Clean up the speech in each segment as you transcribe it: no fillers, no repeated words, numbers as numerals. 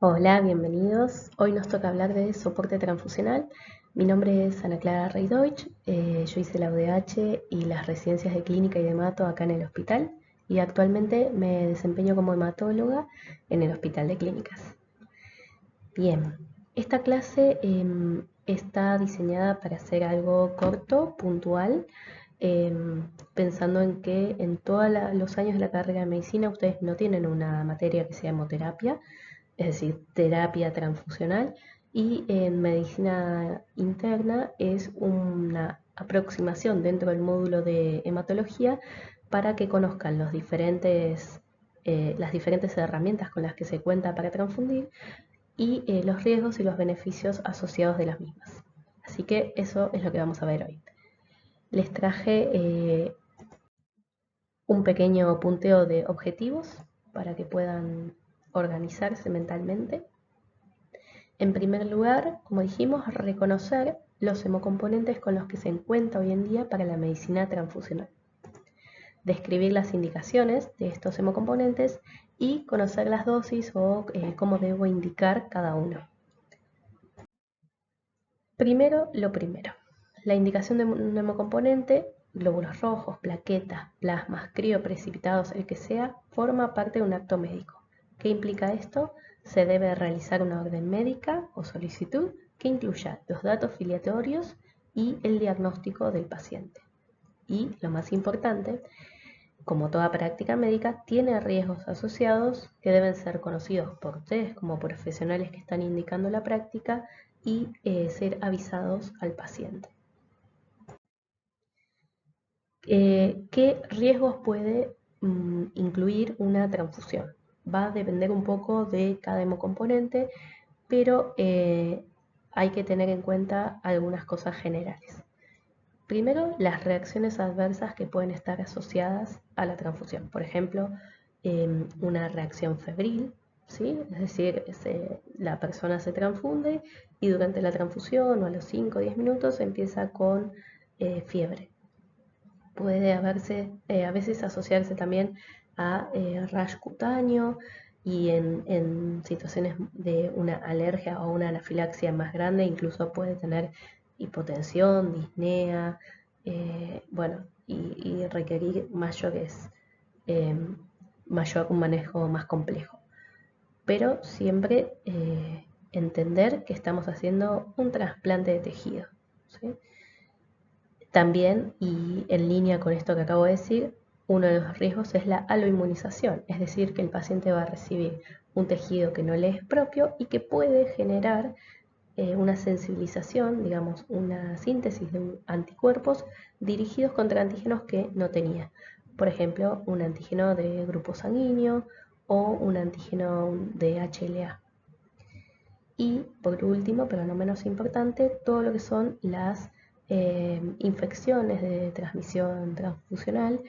Hola, bienvenidos. Hoy nos toca hablar de soporte transfusional. Mi nombre es Ana Clara Reydeutsch. Yo hice la UDH y las residencias de clínica y de hemato acá en el hospital y actualmente me desempeño como hematóloga en el hospital de clínicas. Bien, esta clase está diseñada para hacer algo corto, puntual, pensando en que en todos los años de la carrera de medicina ustedes no tienen una materia que sea hemoterapia, es decir, terapia transfusional, y en medicina interna es una aproximación dentro del módulo de hematología para que conozcan las diferentes herramientas con las que se cuenta para transfundir y los riesgos y los beneficios asociados de las mismas. Así que eso es lo que vamos a ver hoy. Les traje un pequeño punteo de objetivos para que puedan organizarse mentalmente. En primer lugar, como dijimos, reconocer los hemocomponentes con los que se cuenta hoy en día para la medicina transfusional. Describir las indicaciones de estos hemocomponentes y conocer las dosis o cómo debo indicar cada uno. Primero, lo primero. La indicación de un hemocomponente, glóbulos rojos, plaquetas, plasmas, crioprecipitados, el que sea, forma parte de un acto médico. ¿Qué implica esto? Se debe realizar una orden médica o solicitud que incluya los datos filiatorios y el diagnóstico del paciente. Y, lo más importante, como toda práctica médica, tiene riesgos asociados que deben ser conocidos por ustedes como profesionales que están indicando la práctica y ser avisados al paciente. ¿Qué riesgos puede incluir una transfusión? Va a depender un poco de cada hemocomponente, pero hay que tener en cuenta algunas cosas generales. Primero, las reacciones adversas que pueden estar asociadas a la transfusión. Por ejemplo, una reacción febril, ¿sí? Es decir, la persona se transfunde y durante la transfusión o a los 5 o 10 minutos empieza con fiebre. Puede a veces asociarse también a rash cutáneo y en situaciones de una alergia o una anafilaxia más grande incluso puede tener hipotensión, disnea, bueno, y requerir eh, un manejo más complejo. Pero siempre entender que estamos haciendo un trasplante de tejido, ¿sí? También, y en línea con esto que acabo de decir, uno de los riesgos es la aloinmunización, es decir, que el paciente va a recibir un tejido que no le es propio y que puede generar una sensibilización, digamos, una síntesis de anticuerpos dirigidos contra antígenos que no tenía. Por ejemplo, un antígeno de grupo sanguíneo o un antígeno de HLA. Y por último, pero no menos importante, todo lo que son las infecciones de transmisión transfusional,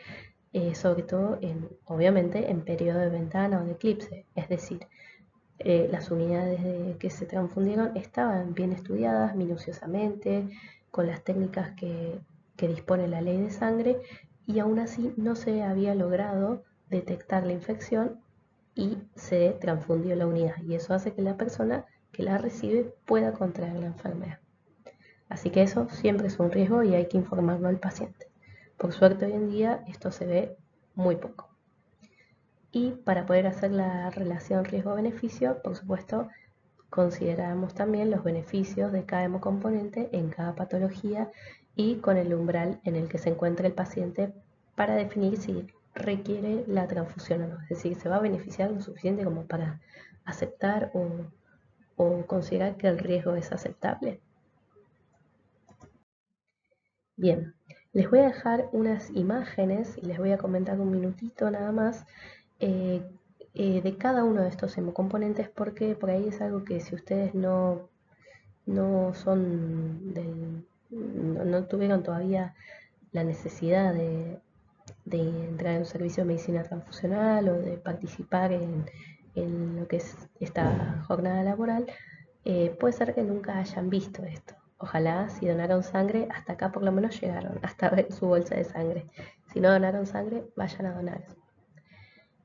sobre todo obviamente en periodo de ventana o de eclipse. Es decir, las unidades que se transfundieron estaban bien estudiadas minuciosamente, con las técnicas que dispone la ley de sangre, y aún así no se había logrado detectar la infección y se transfundió la unidad. Y eso hace que la persona que la recibe pueda contraer la enfermedad. Así que eso siempre es un riesgo y hay que informarlo al paciente. Por suerte hoy en día esto se ve muy poco. Y para poder hacer la relación riesgo-beneficio, por supuesto, consideramos también los beneficios de cada hemocomponente en cada patología y con el umbral en el que se encuentra el paciente para definir si requiere la transfusión o no. Es decir, se va a beneficiar lo suficiente como para aceptar o considerar que el riesgo es aceptable. Bien, les voy a dejar unas imágenes y les voy a comentar un minutito nada más eh, de cada uno de estos hemocomponentes, porque por ahí es algo que si ustedes no son no tuvieron todavía la necesidad de entrar en un servicio de medicina transfusional o de participar en lo que es esta jornada laboral, puede ser que nunca hayan visto esto. Ojalá si donaron sangre, hasta acá por lo menos llegaron, hasta ver su bolsa de sangre. Si no donaron sangre, vayan a donar.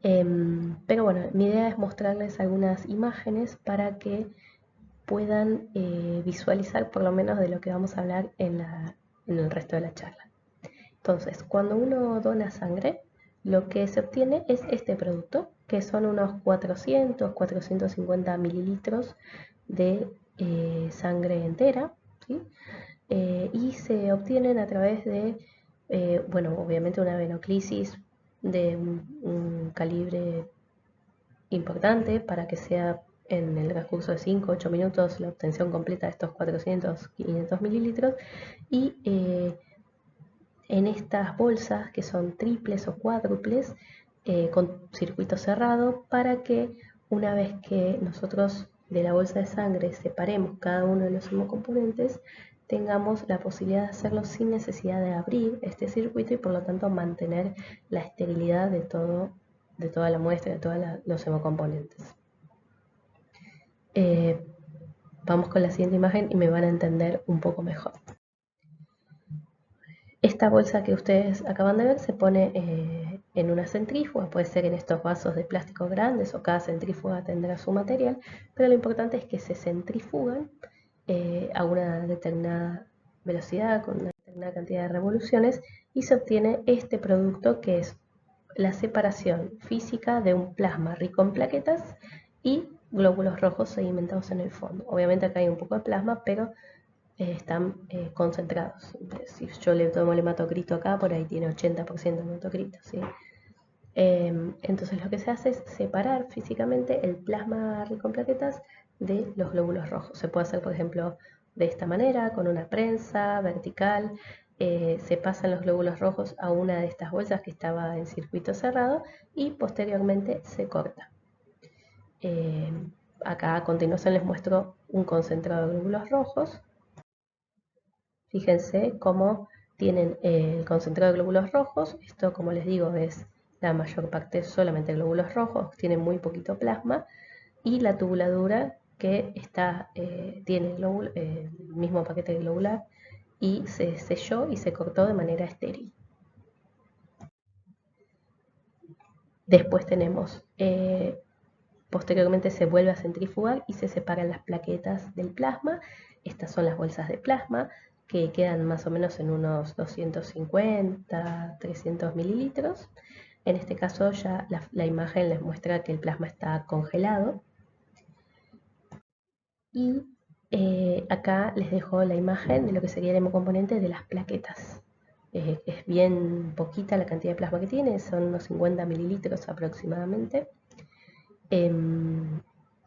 Pero bueno, mi idea es mostrarles algunas imágenes para que puedan visualizar por lo menos de lo que vamos a hablar en el resto de la charla. Entonces, cuando uno dona sangre, lo que se obtiene es este producto, que son unos 450 mililitros de sangre entera, ¿sí? Y se obtienen a través de, bueno, obviamente una venoclisis de un calibre importante para que sea en el transcurso de 5-8 minutos la obtención completa de estos 400-500 mililitros y en estas bolsas que son triples o cuádruples con circuito cerrado para que una vez que nosotros de la bolsa de sangre separemos cada uno de los hemocomponentes tengamos la posibilidad de hacerlo sin necesidad de abrir este circuito y por lo tanto mantener la esterilidad de toda la muestra, de todos los hemocomponentes. Vamos con la siguiente imagen y me van a entender un poco mejor. Esta bolsa que ustedes acaban de ver se pone en una centrífuga, puede ser en estos vasos de plástico grandes o cada centrífuga tendrá su material, pero lo importante es que se centrifugan a una determinada velocidad, con una determinada cantidad de revoluciones y se obtiene este producto que es la separación física de un plasma rico en plaquetas y glóbulos rojos sedimentados en el fondo. Obviamente acá hay un poco de plasma, pero están concentrados. Si yo le tomo el hematocrito acá, por ahí tiene 80% de hematocrito, ¿sí? Entonces lo que se hace es separar físicamente el plasma rico en plaquetas de los glóbulos rojos. Se puede hacer, por ejemplo, de esta manera, con una prensa vertical. Se pasan los glóbulos rojos a una de estas bolsas que estaba en circuito cerrado y posteriormente se corta. Acá a continuación les muestro un concentrado de glóbulos rojos. Fíjense cómo tienen el concentrado de glóbulos rojos. Esto, como les digo, es la mayor parte solamente glóbulos rojos, tiene muy poquito plasma. Y la tubuladura que tiene el mismo paquete globular y se selló y se cortó de manera estéril. Después tenemos, posteriormente se vuelve a centrifugar y se separan las plaquetas del plasma. Estas son las bolsas de plasma que quedan más o menos en unos 250-300 mililitros. En este caso ya la imagen les muestra que el plasma está congelado. Y acá les dejo la imagen de lo que sería el hemocomponente de las plaquetas. Es bien poquita la cantidad de plasma que tiene, son unos 50 mililitros aproximadamente.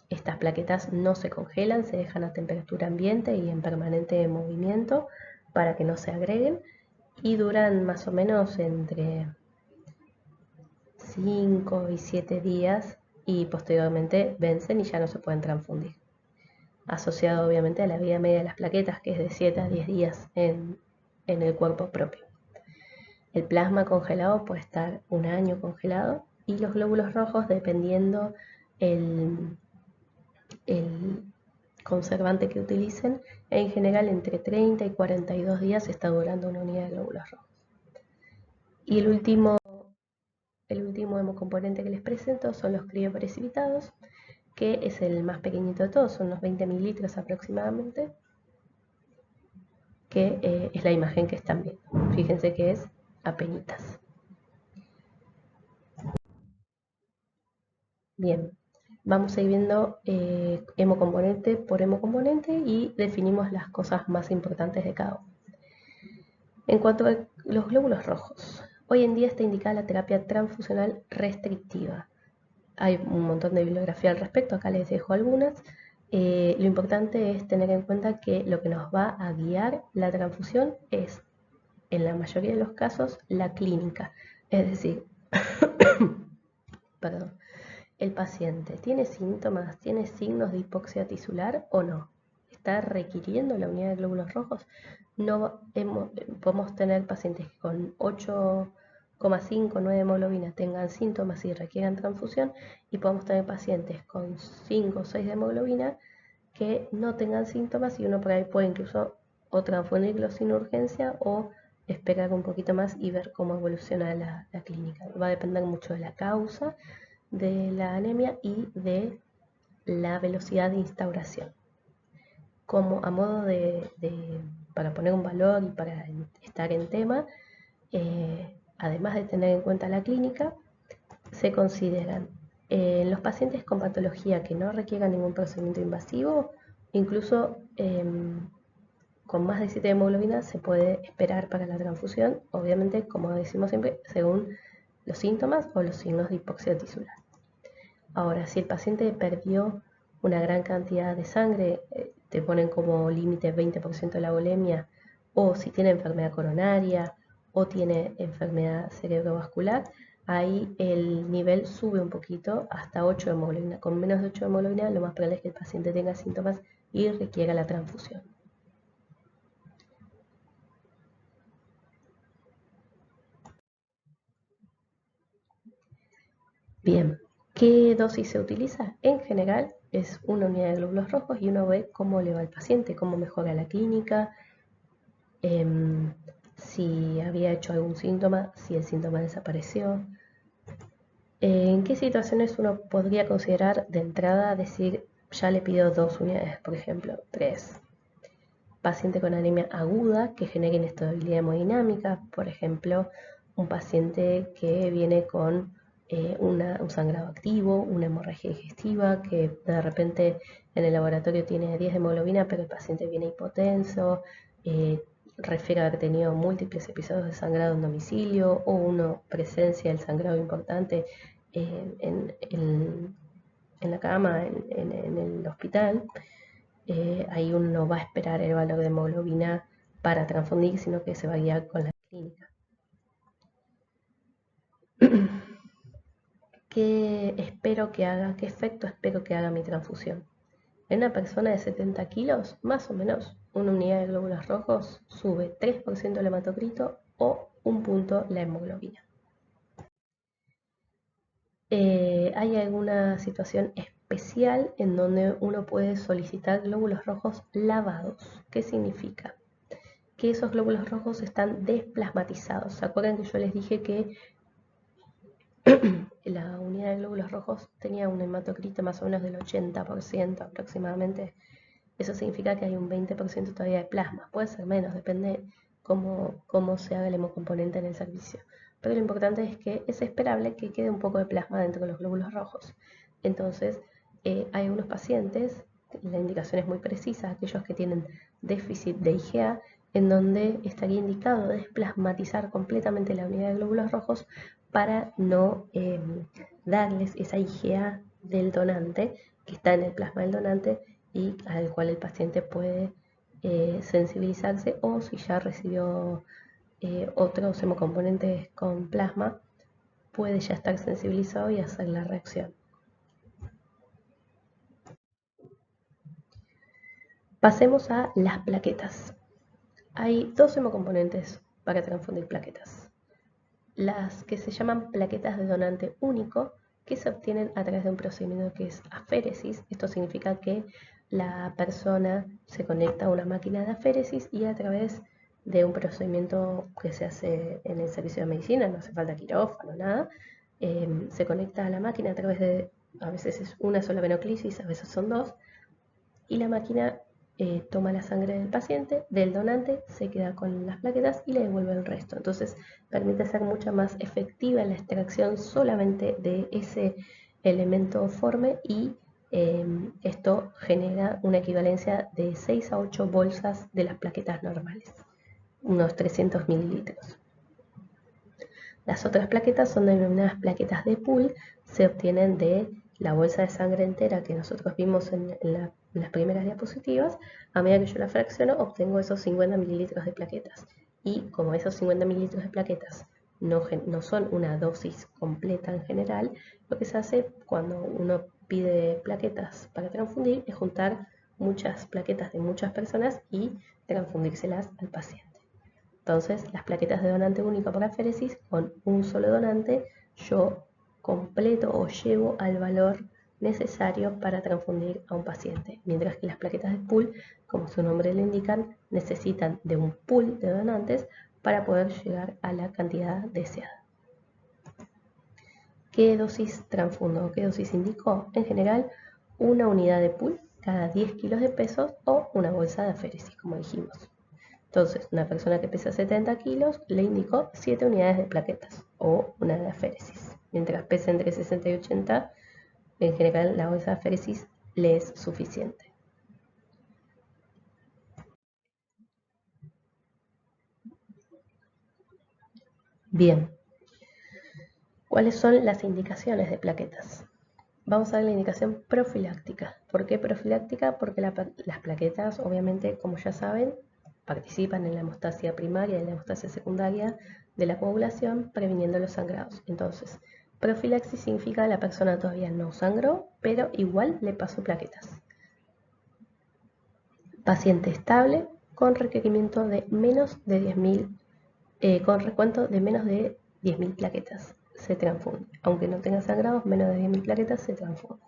Estas plaquetas no se congelan, se dejan a temperatura ambiente y en permanente movimiento para que no se agreguen y duran más o menos entre 5 y 7 días y posteriormente vencen y ya no se pueden transfundir. Asociado obviamente a la vida media de las plaquetas, que es de 7 a 10 días en el cuerpo propio. El plasma congelado puede estar un año congelado y los glóbulos rojos, dependiendo el conservante que utilicen, en general entre 30 y 42 días está durando una unidad de glóbulos rojos. Y el último hemocomponente que les presento son los crioprecipitados, que es el más pequeñito de todos, son unos 20 mililitros aproximadamente, que es la imagen que están viendo. Fíjense que es apenitas. Bien, vamos a ir viendo hemocomponente por hemocomponente y definimos las cosas más importantes de cada uno. En cuanto a los glóbulos rojos, hoy en día está indicada la terapia transfusional restrictiva. Hay un montón de bibliografía al respecto, acá les dejo algunas. Lo importante es tener en cuenta que lo que nos va a guiar la transfusión es, en la mayoría de los casos, la clínica. Es decir, perdón, el paciente tiene síntomas, tiene signos de hipoxia tisular o no. ¿Está requiriendo la unidad de glóbulos rojos? No podemos tener pacientes que con 8,5, 9 de hemoglobina tengan síntomas y requieran transfusión y podemos tener pacientes con 5 o 6 de hemoglobina que no tengan síntomas y uno por ahí puede incluso o transfundirlo sin urgencia o esperar un poquito más y ver cómo evoluciona la clínica. Va a depender mucho de la causa de la anemia y de la velocidad de instauración. Como a modo para poner un valor y para estar en tema, además de tener en cuenta la clínica, se consideran los pacientes con patología que no requieran ningún procedimiento invasivo, incluso con más de 7 de hemoglobina se puede esperar para la transfusión, obviamente, como decimos siempre, según los síntomas o los signos de hipoxia tisular. Ahora, si el paciente perdió una gran cantidad de sangre, te ponen como límite 20% de la volemia, o si tiene enfermedad coronaria o tiene enfermedad cerebrovascular, ahí el nivel sube un poquito hasta 8 de hemoglobina. Con menos de 8 de hemoglobina, lo más probable es que el paciente tenga síntomas y requiera la transfusión. Bien, ¿qué dosis se utiliza? En general es una unidad de glóbulos rojos y uno ve cómo le va al paciente, cómo mejora la clínica, si había hecho algún síntoma, si el síntoma desapareció. ¿En qué situaciones uno podría considerar de entrada decir ya le pido 2 unidades, por ejemplo, 3? Paciente con anemia aguda que genere inestabilidad hemodinámica, por ejemplo, un paciente que viene con un sangrado activo, una hemorragia digestiva, que de repente en el laboratorio tiene 10 de hemoglobina, pero el paciente viene hipotenso, refiere haber tenido múltiples episodios de sangrado en domicilio o una presencia del sangrado importante en la cama, en el hospital. Ahí uno no va a esperar el valor de hemoglobina para transfundir, sino que se va a guiar con la clínica. ¿Qué efecto espero que haga mi transfusión? En una persona de 70 kilos, más o menos, una unidad de glóbulos rojos sube 3% el hematocrito o un punto la hemoglobina. Hay alguna situación especial en donde uno puede solicitar glóbulos rojos lavados. ¿Qué significa? Que esos glóbulos rojos están desplasmatizados. ¿Se acuerdan que yo les dije que la unidad de glóbulos rojos tenía un hematocrito más o menos del 80% aproximadamente? Eso significa que hay un 20% todavía de plasma. Puede ser menos, depende cómo se haga el hemocomponente en el servicio. Pero lo importante es que es esperable que quede un poco de plasma dentro de los glóbulos rojos. Entonces, hay algunos pacientes, la indicación es muy precisa, aquellos que tienen déficit de IgA, en donde estaría indicado desplasmatizar completamente la unidad de glóbulos rojos para no darles esa IgA del donante que está en el plasma del donante y al cual el paciente puede sensibilizarse, o si ya recibió otros hemocomponentes con plasma, puede ya estar sensibilizado y hacer la reacción. Pasemos a las plaquetas. Hay 2 hemocomponentes para transfundir plaquetas. Las que se llaman plaquetas de donante único, que se obtienen a través de un procedimiento que es aféresis. Esto significa que la persona se conecta a una máquina de aféresis y a través de un procedimiento que se hace en el servicio de medicina, no hace falta quirófano, nada, se conecta a la máquina a través de, a veces es una sola venoclisis, a veces son 2, y la máquina toma la sangre del paciente, del donante, se queda con las plaquetas y le devuelve el resto. Entonces permite ser mucho más efectiva la extracción solamente de ese elemento forme y esto genera una equivalencia de 6 a 8 bolsas de las plaquetas normales, unos 300 mililitros. Las otras plaquetas son denominadas plaquetas de pool, se obtienen de la bolsa de sangre entera que nosotros vimos en las primeras diapositivas. A medida que yo la fracciono, obtengo esos 50 mililitros de plaquetas. Y como esos 50 mililitros de plaquetas no son una dosis completa en general, lo que se hace cuando uno pide plaquetas para transfundir es juntar muchas plaquetas de muchas personas y transfundírselas al paciente. Entonces, las plaquetas de donante único por aféresis, con un solo donante, yo completo o llevo al valor necesario para transfundir a un paciente. Mientras que las plaquetas de pool, como su nombre lo indican, necesitan de un pool de donantes para poder llegar a la cantidad deseada. ¿Qué dosis transfundo o qué dosis indico? En general, una unidad de pool cada 10 kilos de pesos o una bolsa de aféresis, como dijimos. Entonces, una persona que pesa 70 kilos le indicó 7 unidades de plaquetas o una de aféresis. Mientras pese entre 60 y 80, en general la bolsa de aféresis le es suficiente. Bien, ¿cuáles son las indicaciones de plaquetas? Vamos a ver la indicación profiláctica. ¿Por qué profiláctica? Porque las plaquetas, obviamente, como ya saben, participan en la hemostasia primaria y en la hemostasia secundaria de la coagulación, previniendo los sangrados. Entonces, profilaxis significa que la persona todavía no sangró, pero igual le pasó plaquetas. Paciente estable con requerimiento de menos de 10.000, con recuento de menos de 10.000 plaquetas. Se transfunde. Aunque no tenga sangrados, menos de 10.000 plaquetas se transfunde.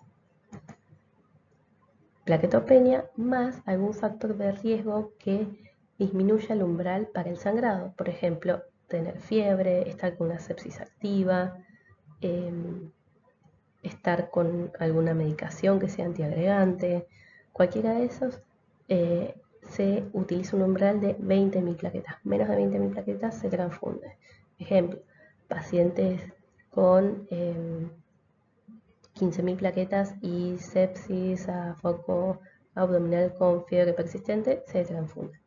Plaquetopenia más algún factor de riesgo que disminuya el umbral para el sangrado. Por ejemplo, tener fiebre, estar con una sepsis activa, estar con alguna medicación que sea antiagregante. Cualquiera de esos se utiliza un umbral de 20.000 plaquetas. Menos de 20.000 plaquetas se transfunde. Ejemplo, pacientes con 15.000 plaquetas y sepsis a foco abdominal con fiebre persistente se transfunde.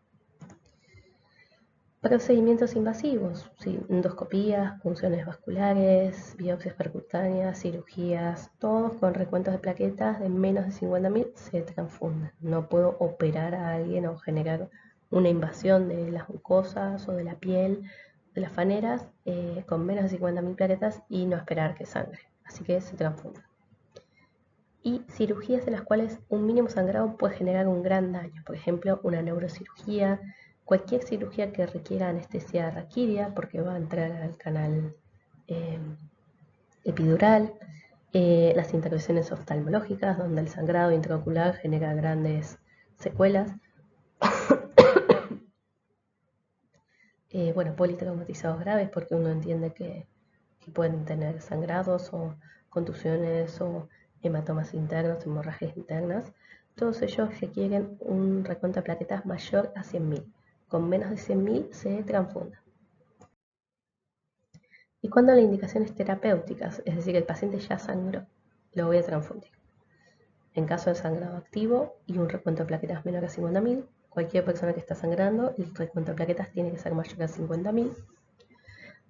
Procedimientos invasivos, ¿sí? Endoscopías, punciones vasculares, biopsias percutáneas, cirugías, todos con recuentos de plaquetas de menos de 50.000 se transfunden. No puedo operar a alguien o generar una invasión de las mucosas o de la piel, de las faneras, con menos de 50.000 plaquetas y no esperar que sangre. Así que se transfunden. Y cirugías en las cuales un mínimo sangrado puede generar un gran daño. Por ejemplo, una neurocirugía, cualquier cirugía que requiera anestesia raquídea, porque va a entrar al canal epidural, las intervenciones oftalmológicas, donde el sangrado intraocular genera grandes secuelas. Politraumatizados graves, porque uno entiende que pueden tener sangrados o contusiones o hematomas internos, hemorragias internas. Todos ellos requieren un recuento de plaquetas mayor a 100.000. Con menos de 100.000 se transfunda. Y cuando la indicación es terapéutica, es decir, el paciente ya sangró, lo voy a transfundir. En caso de sangrado activo y un recuento de plaquetas menor a 50.000, cualquier persona que está sangrando, el recuento de plaquetas tiene que ser mayor a 50.000.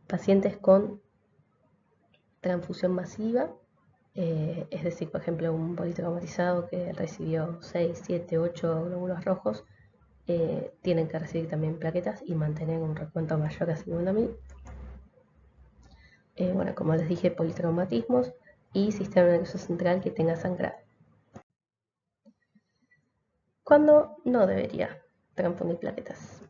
Pacientes con transfusión masiva, es decir, por ejemplo, un politraumatizado que recibió 6, 7, 8 glóbulos rojos, tienen que recibir también plaquetas y mantener un recuento mayor a 50.000. Como les dije, politraumatismos y sistema nervioso central que tenga sangrado. ¿Cuándo no debería transfundir plaquetas?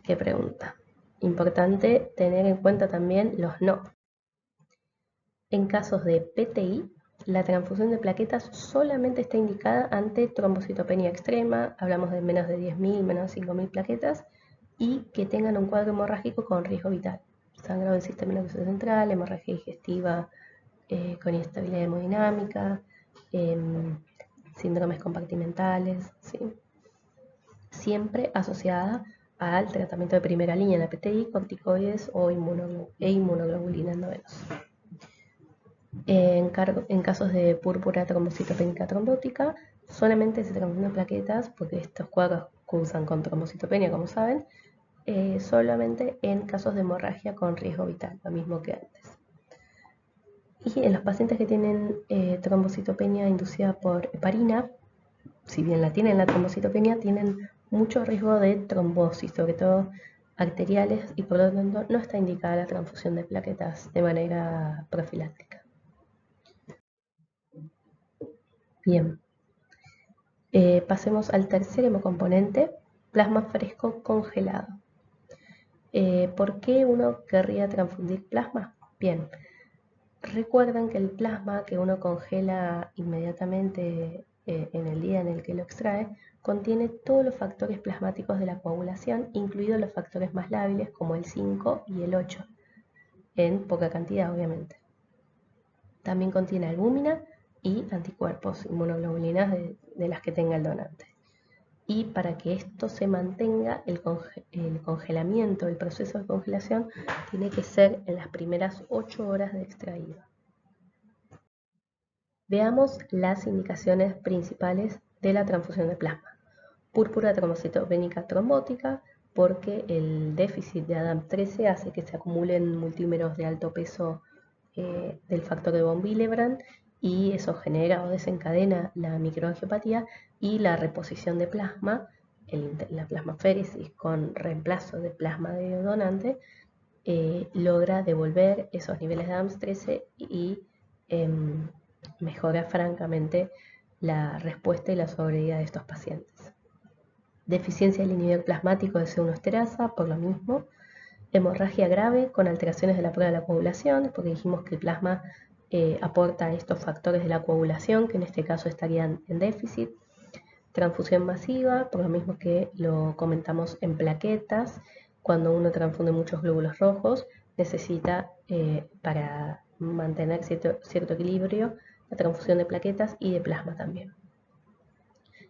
¿Qué pregunta? Importante tener en cuenta también los no. En casos de PTI, la transfusión de plaquetas solamente está indicada ante trombocitopenia extrema, hablamos de menos de 10.000, menos de 5.000 plaquetas, y que tengan un cuadro hemorrágico con riesgo vital. Sangrado del sistema nervioso central, hemorragia digestiva con inestabilidad hemodinámica, síndromes compartimentales, ¿sí? Siempre asociada al tratamiento de primera línea en la PTI, corticoides o inmunoglobulina endovenosa. En casos de púrpura trombocitopénica trombótica, solamente se transfunden plaquetas, porque estos cuadros cursan con trombocitopenia, como saben, solamente en casos de hemorragia con riesgo vital, lo mismo que antes. Y en los pacientes que tienen trombocitopenia inducida por heparina, si bien la tienen la trombocitopenia, tienen mucho riesgo de trombosis, sobre todo arteriales, y por lo tanto no está indicada la transfusión de plaquetas de manera profiláctica. Bien, pasemos al tercer hemocomponente, plasma fresco congelado. ¿Por qué uno querría transfundir plasma? Bien, recuerden que el plasma que uno congela inmediatamente en el día en el que lo extrae, contiene todos los factores plasmáticos de la coagulación, incluidos los factores más lábiles como el 5 y el 8, en poca cantidad obviamente. También contiene albúmina y anticuerpos, inmunoglobulinas de las que tenga el donante. Y para que esto se mantenga, el congelamiento, el proceso de congelación, tiene que ser en las primeras 8 horas de extraído. Veamos las indicaciones principales de la transfusión de plasma. Púrpura trombocitópenica trombótica, porque el déficit de ADAMTS hace que se acumulen multímeros de alto peso del factor de von Willebrand, y eso genera o desencadena la microangiopatía y la reposición de plasma, la plasmaféresis con reemplazo de plasma de donante, logra devolver esos niveles de ADAMTS y mejora francamente la respuesta y la sobrevida de estos pacientes. Deficiencia del inhibidor plasmático de C1 esterasa, por lo mismo. Hemorragia grave con alteraciones de la prueba de la coagulación, porque dijimos que el plasma aporta estos factores de la coagulación, que en este caso estarían en déficit. Transfusión masiva, por lo mismo que lo comentamos en plaquetas, cuando uno transfunde muchos glóbulos rojos, necesita, para mantener cierto equilibrio, la transfusión de plaquetas y de plasma también.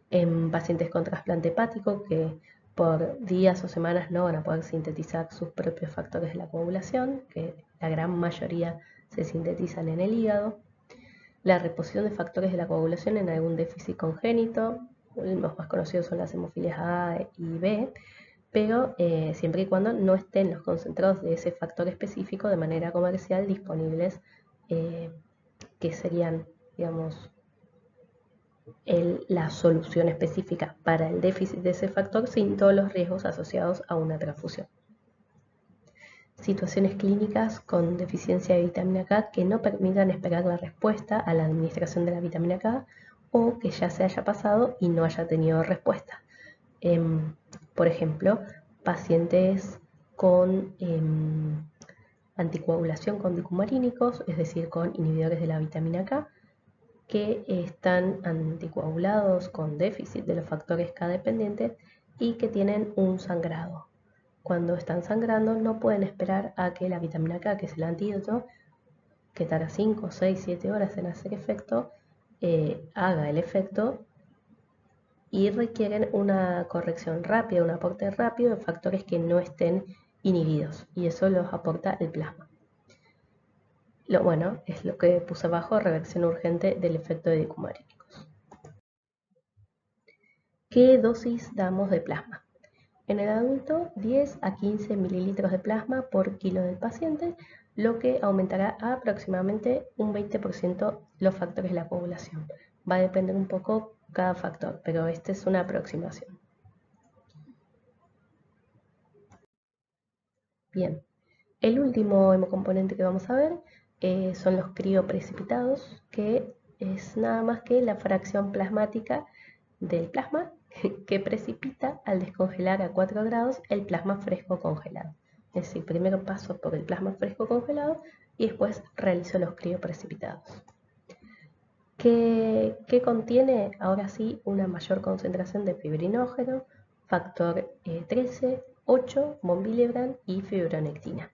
En pacientes con trasplante hepático, que por días o semanas no van a poder sintetizar sus propios factores de la coagulación, que la gran mayoría se sintetizan en el hígado. La reposición de factores de la coagulación en algún déficit congénito, los más conocidos son las hemofilias A y B, pero siempre y cuando no estén los concentrados de ese factor específico de manera comercial disponibles, que serían, digamos, la solución específica para el déficit de ese factor sin todos los riesgos asociados a una transfusión. Situaciones clínicas con deficiencia de vitamina K que no permitan esperar la respuesta a la administración de la vitamina K, o que ya se haya pasado y no haya tenido respuesta. Por ejemplo, pacientes con anticoagulación con dicumarínicos, es decir, con inhibidores de la vitamina K, que están anticoagulados con déficit de los factores K dependientes y que tienen un sangrado. Cuando están sangrando no pueden esperar a que la vitamina K, que es el antídoto, que tarda 5, 6, 7 horas en hacer efecto, haga el efecto, y requieren una corrección rápida, un aporte rápido de factores que no estén inhibidos, y eso los aporta el plasma. Lo bueno es lo que puse abajo, reversión urgente del efecto de dicumarínicos. ¿Qué dosis damos de plasma? En el adulto, 10 a 15 mililitros de plasma por kilo del paciente, lo que aumentará a aproximadamente un 20% los factores de la coagulación. Va a depender un poco cada factor, pero esta es una aproximación. Bien, el último hemocomponente que vamos a ver son los crioprecipitados, que es nada más que la fracción plasmática del plasma que precipita al descongelar a 4 grados el plasma fresco congelado. Es decir, primero paso por el plasma fresco congelado y después realizo los crioprecipitados. ¿Qué contiene? Ahora sí, una mayor concentración de fibrinógeno, factor 13, 8, von Willebrand y fibronectina.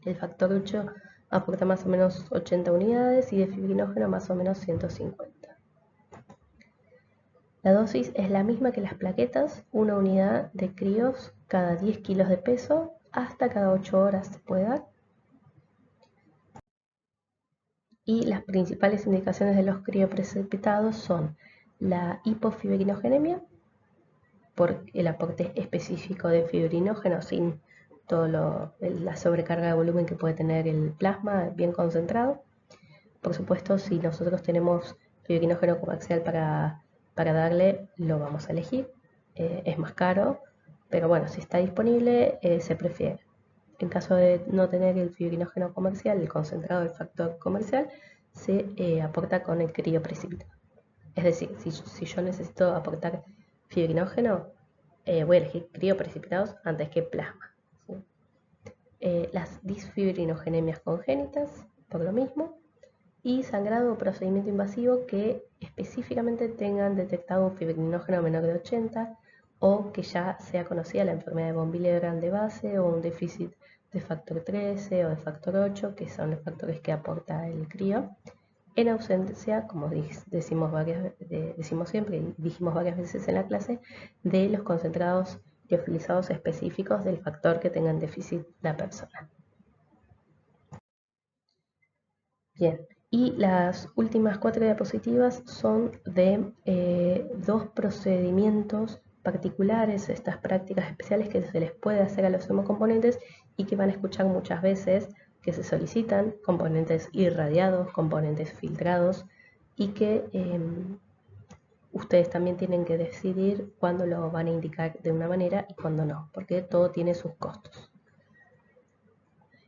El factor 8 aporta más o menos 80 unidades y de fibrinógeno más o menos 150. La dosis es la misma que las plaquetas, una unidad de crios cada 10 kilos de peso, hasta cada 8 horas se puede dar. Y las principales indicaciones de los crioprecipitados son la hipofibrinogenemia, por el aporte específico de fibrinógeno sin la sobrecarga de volumen que puede tener el plasma bien concentrado. Por supuesto, si nosotros tenemos fibrinógeno coaxial para darle, lo vamos a elegir. Es más caro, pero bueno, si está disponible, se prefiere. En caso de no tener el fibrinógeno comercial, el concentrado del factor comercial, se aporta con el crioprecipitado. Es decir, si yo necesito aportar fibrinógeno, voy a elegir crioprecipitados antes que plasma, ¿sí? Las disfibrinogenemias congénitas, por lo mismo. y sangrado o procedimiento invasivo que específicamente tengan detectado un fibrinógeno menor de 80 o que ya sea conocida la enfermedad de von Willebrand de base o un déficit de factor 13 o de factor 8, que son los factores que aporta el crío, en ausencia, como decimos siempre y dijimos varias veces en la clase, de los concentrados liofilizados específicos del factor que tenga en déficit la persona. Bien, y las últimas 4 diapositivas son de 2 procedimientos particulares, estas prácticas especiales que se les puede hacer a los hemocomponentes y que van a escuchar muchas veces que se solicitan, componentes irradiados, componentes filtrados, y que ustedes también tienen que decidir cuándo lo van a indicar de una manera y cuándo no, porque todo tiene sus costos.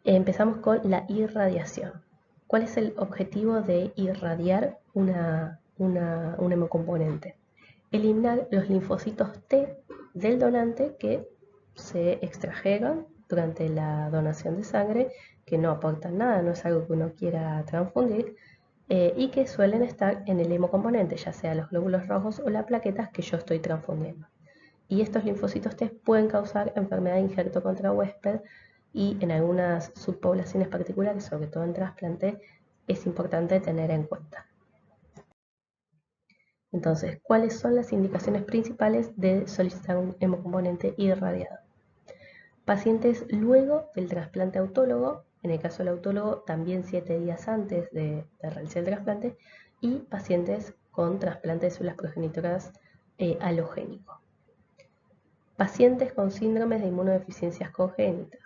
Empezamos con la irradiación. ¿Cuál es el objetivo de irradiar un hemocomponente? Eliminar los linfocitos T del donante que se extrajeron durante la donación de sangre, que no aportan nada, no es algo que uno quiera transfundir, y que suelen estar en el hemocomponente, ya sea los glóbulos rojos o las plaquetas que yo estoy transfundiendo. Y estos linfocitos T pueden causar enfermedad de injerto contra huésped, y en algunas subpoblaciones particulares, sobre todo en trasplante, es importante tener en cuenta. Entonces, ¿cuáles son las indicaciones principales de solicitar un hemocomponente irradiado? Pacientes luego del trasplante autólogo, en el caso del autólogo también 7 días antes de realizar el trasplante, y pacientes con trasplante de células progenitoras halogénico. Pacientes con síndromes de inmunodeficiencias congénitas,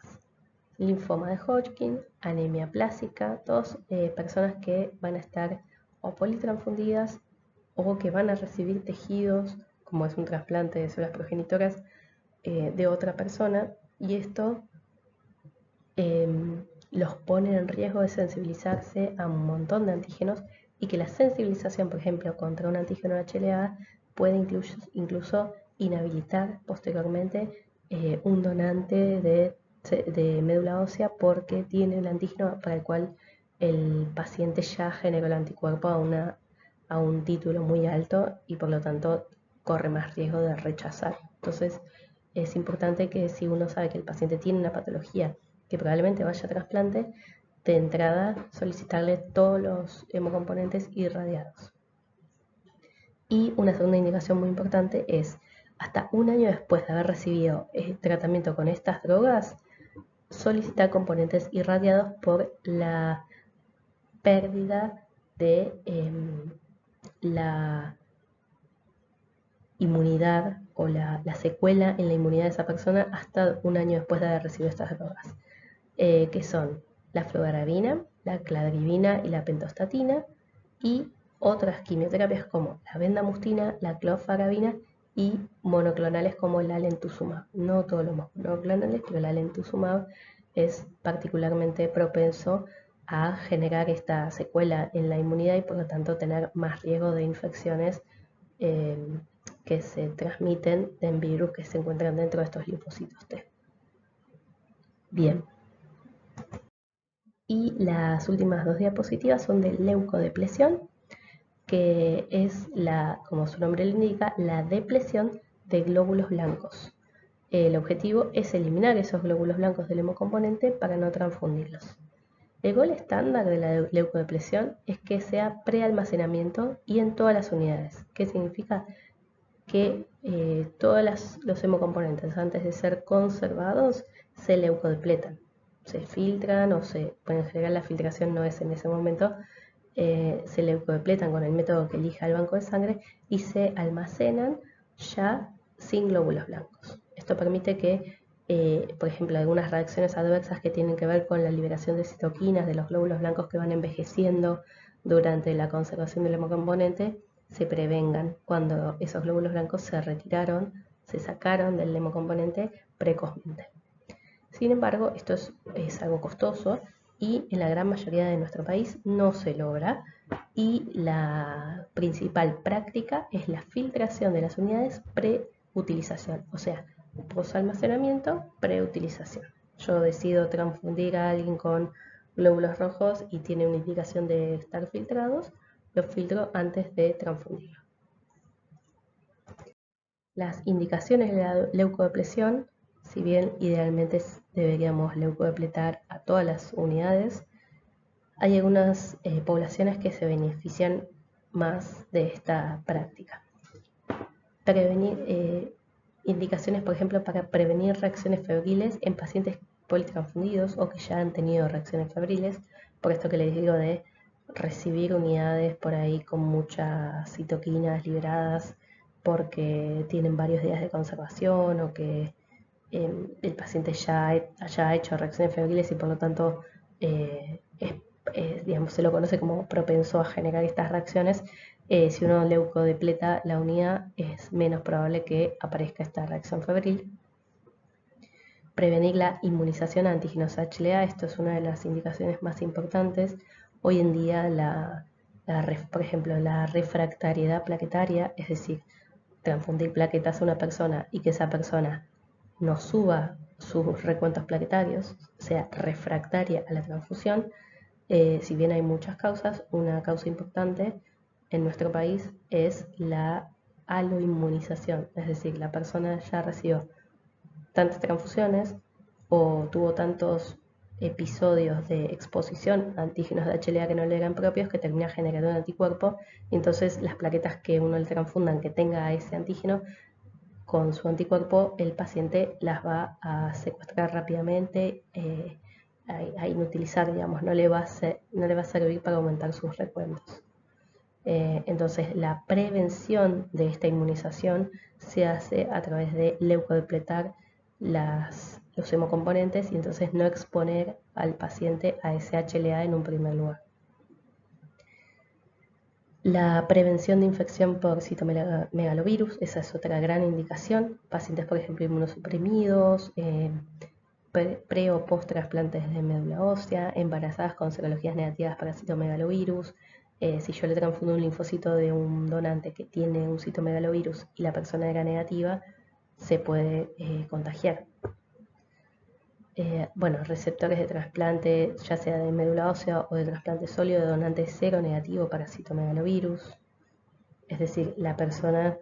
linfoma de Hodgkin, anemia plásica, todas personas que van a estar o politransfundidas o que van a recibir tejidos, como es un trasplante de células progenitoras de otra persona, y esto los pone en riesgo de sensibilizarse a un montón de antígenos, y que la sensibilización, por ejemplo, contra un antígeno HLA puede incluso inhabilitar posteriormente un donante de médula ósea, porque tiene el antígeno para el cual el paciente ya generó el anticuerpo a un título muy alto y por lo tanto corre más riesgo de rechazar. Entonces es importante que si uno sabe que el paciente tiene una patología que probablemente vaya a trasplante, de entrada solicitarle todos los hemocomponentes irradiados. Y una segunda indicación muy importante es, hasta un año después de haber recibido tratamiento con estas drogas, solicitar componentes irradiados por la pérdida de la inmunidad o la secuela en la inmunidad de esa persona hasta un año después de haber recibido estas drogas, que son la fludarabina, la cladribina y la pentostatina, y otras quimioterapias como la bendamustina, la clofarabina y monoclonales como el alemtuzumab. No todos los monoclonales, pero el alemtuzumab es particularmente propenso a generar esta secuela en la inmunidad y por lo tanto tener más riesgo de infecciones que se transmiten en virus que se encuentran dentro de estos linfocitos T. Bien. Y las últimas 2 diapositivas son de leucodepresión, que es como su nombre le indica, la depresión de glóbulos blancos. El objetivo es eliminar esos glóbulos blancos del hemocomponente para no transfundirlos. El gol estándar de la leucodepresión es que sea prealmacenamiento y en todas las unidades. ¿Qué significa? Que todos los hemocomponentes, antes de ser conservados, se leucodepletan, se filtran o en general la filtración no es en ese momento, se leucodepletan con el método que elija el banco de sangre y se almacenan ya sin glóbulos blancos. Esto permite que, por ejemplo, algunas reacciones adversas que tienen que ver con la liberación de citoquinas de los glóbulos blancos que van envejeciendo durante la conservación del hemocomponente se prevengan cuando esos glóbulos blancos se sacaron del hemocomponente precozmente. Sin embargo, esto es algo costoso y en la gran mayoría de nuestro país no se logra, y la principal práctica es la filtración de las unidades preutilización, o sea, posalmacenamiento, preutilización. Yo decido transfundir a alguien con glóbulos rojos y tiene una indicación de estar filtrados, los filtro antes de transfundirlo. Las indicaciones de la leucodepresión, si bien idealmente deberíamos leucodepletar a todas las unidades, hay algunas poblaciones que se benefician más de esta práctica. Indicaciones, por ejemplo, para prevenir reacciones febriles en pacientes politransfundidos o que ya han tenido reacciones febriles, por esto que les digo de recibir unidades por ahí con muchas citoquinas liberadas porque tienen varios días de conservación o que el paciente ya haya hecho reacciones febriles y por lo tanto digamos, se lo conoce como propenso a generar estas reacciones. Si uno leucodepleta la unidad es menos probable que aparezca esta reacción febril. Prevenir la inmunización a antígenos HLA, esto es una de las indicaciones más importantes. Hoy en día, por ejemplo, la refractariedad plaquetaria, es decir, transfundir plaquetas a una persona y que esa persona no suba sus recuentos plaquetarios, sea refractaria a la transfusión, si bien hay muchas causas, una causa importante en nuestro país es la aloinmunización, es decir, la persona ya recibió tantas transfusiones o tuvo tantos episodios de exposición a antígenos de HLA que no le eran propios que termina generando un anticuerpo y entonces las plaquetas que uno le transfundan que tenga ese antígeno con su anticuerpo el paciente las va a secuestrar rápidamente, a inutilizar, digamos, no le va a servir para aumentar sus recuentos. Entonces la prevención de esta inmunización se hace a través de leucodepletar los hemocomponentes y entonces no exponer al paciente a ese HLA en un primer lugar. La prevención de infección por citomegalovirus, esa es otra gran indicación. Pacientes, por ejemplo, inmunosuprimidos, pre o post trasplantes de médula ósea, embarazadas con serologías negativas para citomegalovirus. Si yo le transfundo un linfocito de un donante que tiene un citomegalovirus y la persona era negativa, se puede contagiar. Bueno, receptores de trasplante, ya sea de médula ósea o de trasplante sólido de donante cero negativo para citomegalovirus. Es decir, la persona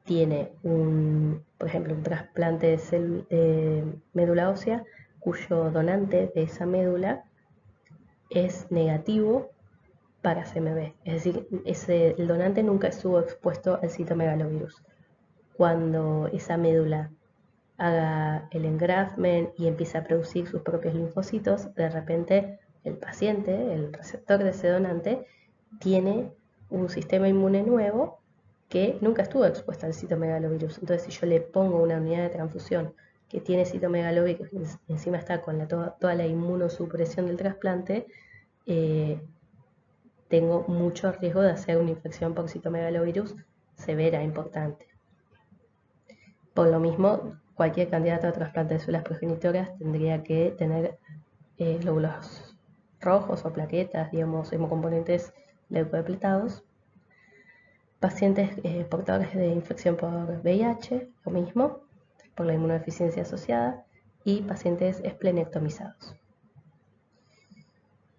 tiene por ejemplo, un trasplante de médula ósea cuyo donante de esa médula es negativo para CMV. Es decir, el donante nunca estuvo expuesto al citomegalovirus. Cuando esa médula haga el engraftment y empieza a producir sus propios linfocitos, de repente el paciente, el receptor de ese donante, tiene un sistema inmune nuevo que nunca estuvo expuesto al citomegalovirus. Entonces, si yo le pongo una unidad de transfusión que tiene citomegalovirus y encima está con toda la inmunosupresión del trasplante, tengo mucho riesgo de hacer una infección por citomegalovirus severa, importante. Por lo mismo, cualquier candidato a trasplante de células progenitoras tendría que tener glóbulos rojos o plaquetas, digamos, hemocomponentes leucodepletados. Pacientes portadores de infección por VIH, lo mismo, por la inmunodeficiencia asociada, y pacientes esplenectomizados.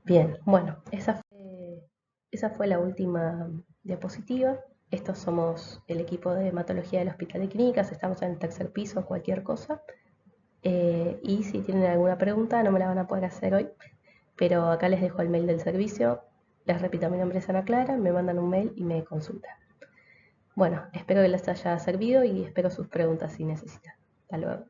Bien, bueno, esa fue la última diapositiva. Estos somos el equipo de hematología del Hospital de Clínicas, estamos en el tercer piso, cualquier cosa. Y si tienen alguna pregunta, no me la van a poder hacer hoy, pero acá les dejo el mail del servicio. Les repito, mi nombre es Ana Clara, me mandan un mail y me consultan. Bueno, espero que les haya servido y espero sus preguntas si necesitan. Hasta luego.